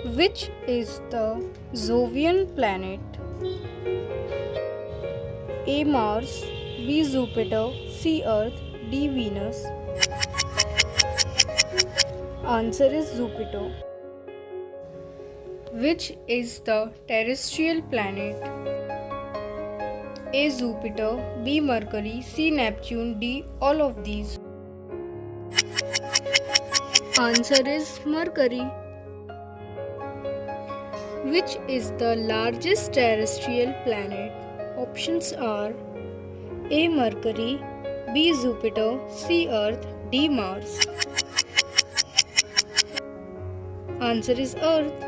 Which is the Jovian planet? A. Mars, B. Jupiter, C. Earth, D. Venus. Answer is Jupiter. Which is the terrestrial planet? A. Jupiter, B. Mercury, C. Neptune, D. all of these. Answer is Mercury. Which is the largest terrestrial planet? Options are A. Mercury, B. Jupiter, C. Earth, D. Mars. Answer is Earth.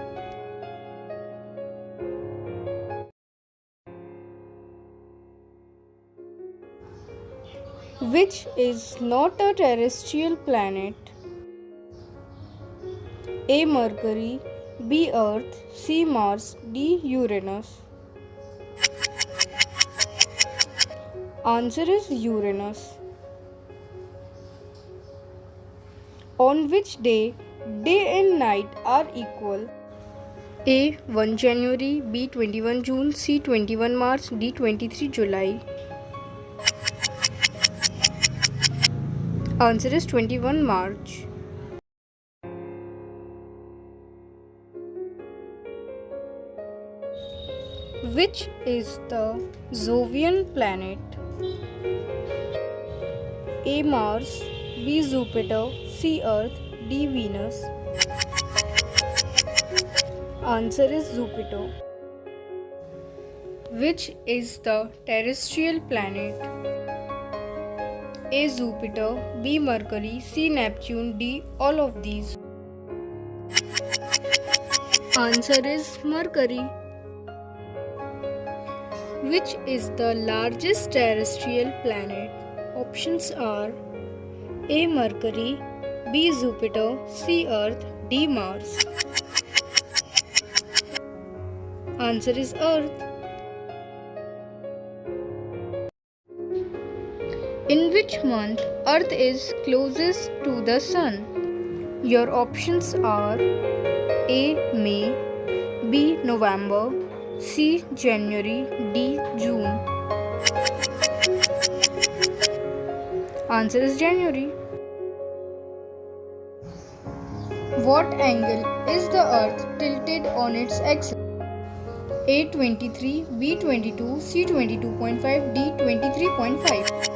Which is not a terrestrial planet? A. Mercury, B. Earth, C. Mars, D. Uranus. Answer is Uranus. On which day and night are equal? A. 1 January, B. 21 June, C. 21 March, D. 23 July. Answer is 21 March. Which is the Jovian planet? A. Mars, B. Jupiter, C. Earth, D. Venus. Answer is Jupiter. Which is the terrestrial planet? A. Jupiter, B. Mercury, C. Neptune, D. all of these. Answer is Mercury. Which is the largest terrestrial planet? Options are A. Mercury, B. Jupiter, C. Earth, D. Mars. Answer is Earth. In which month Earth is closest to the Sun? Your options are A. May, B. November, C. January, D. June. Answer is January. What angle is the Earth tilted on its axis? A. 23, B. 22, C. 22.5, D. 23.5.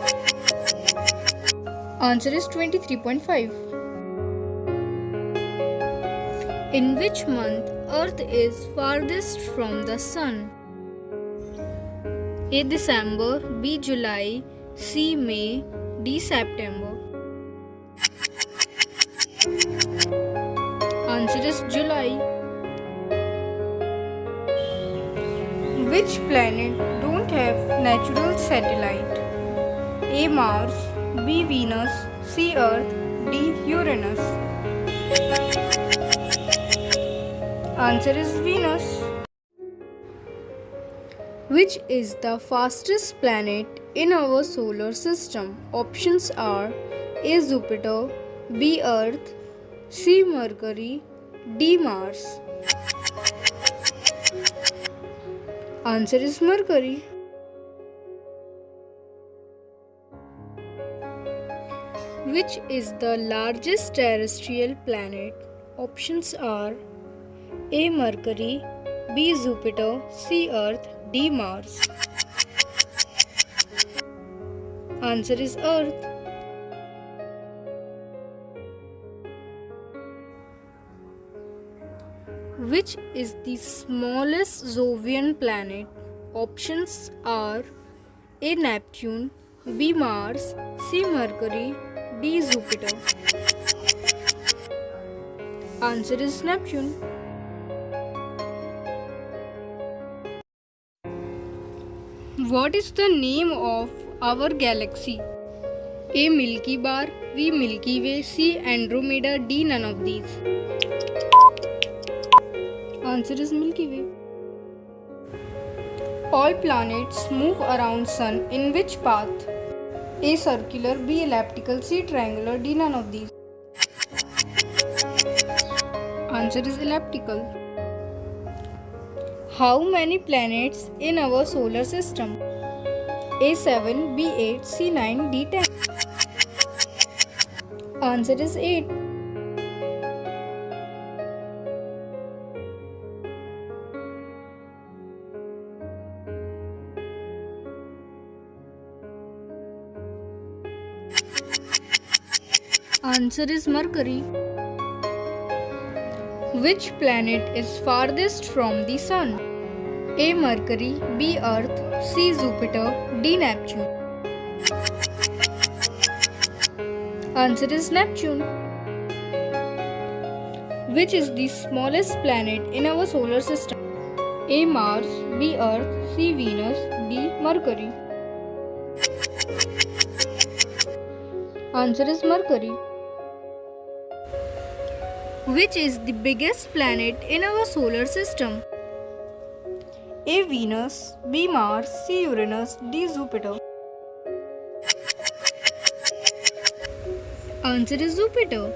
Answer is 23.5. In which month Earth is farthest from the Sun? A. December, B. July, C. May, D. September. Answer is July. Which planet don't have natural satellite? A. Mars, B. Venus, C. Earth, D. Uranus. Answer is Venus. Which is the fastest planet in our solar system? Options are A. Jupiter, B. Earth, C. Mercury, D. Mars. Answer is Mercury. Which is the largest terrestrial planet? Options are A. Mercury, B. Jupiter, C. Earth, D. Mars. Answer is Earth. Which is the smallest Jovian planet? Options are A. Neptune, B. Mars, C. Mercury, D. Jupiter. Answer is Neptune. What is the name of our galaxy? A. Milky Bar, B. Milky Way, C. Andromeda, D. none of these. Answer is Milky Way. All planets move around Sun in which path? A. Circular, B. Elliptical, C. Triangular, D. none of these. Answer is elliptical. How many planets in our solar system? A7, B8, C9, D10. Answer is 8. Answer is Mercury. Which planet is farthest from the Sun? A. Mercury, B. Earth, C. Jupiter, D. Neptune. Answer is Neptune. Which is the smallest planet in our solar system? A. Mars, B. Earth, C. Venus, D. Mercury. Answer is Mercury. Which is the biggest planet in our solar system? A. Venus, B. Mars, C. Uranus, D. Jupiter. Answer is Jupiter.